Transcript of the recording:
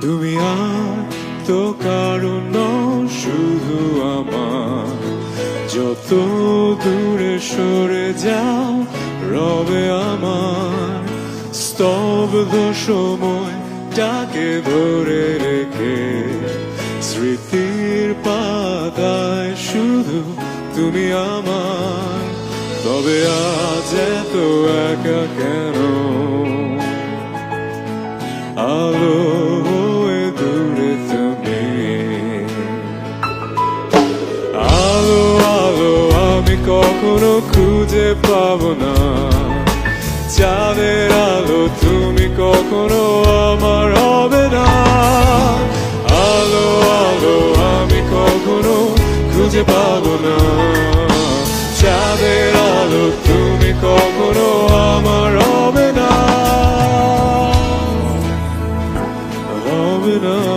তুমি আর তো কারণ নও, শুধু আমার। যত দূরে সরে যাও রবে আমার স্তব্ধ সময়টাকে ধরে রেখে। স্মৃতির পাতায় শুধু তুমি আমার। তবে আজ এত একা কেন? আলো হয়ে দূরে তুমি। আলো আলো আমি কখনো খুঁজে পাবো না। চাঁদের আলো তুমি কখনো আমার হবে না। আলো আলো আমি কখনো খুঁজে পাবো না। চাঁদের আলো তুমি কখনো আমার হবে না, হবে না।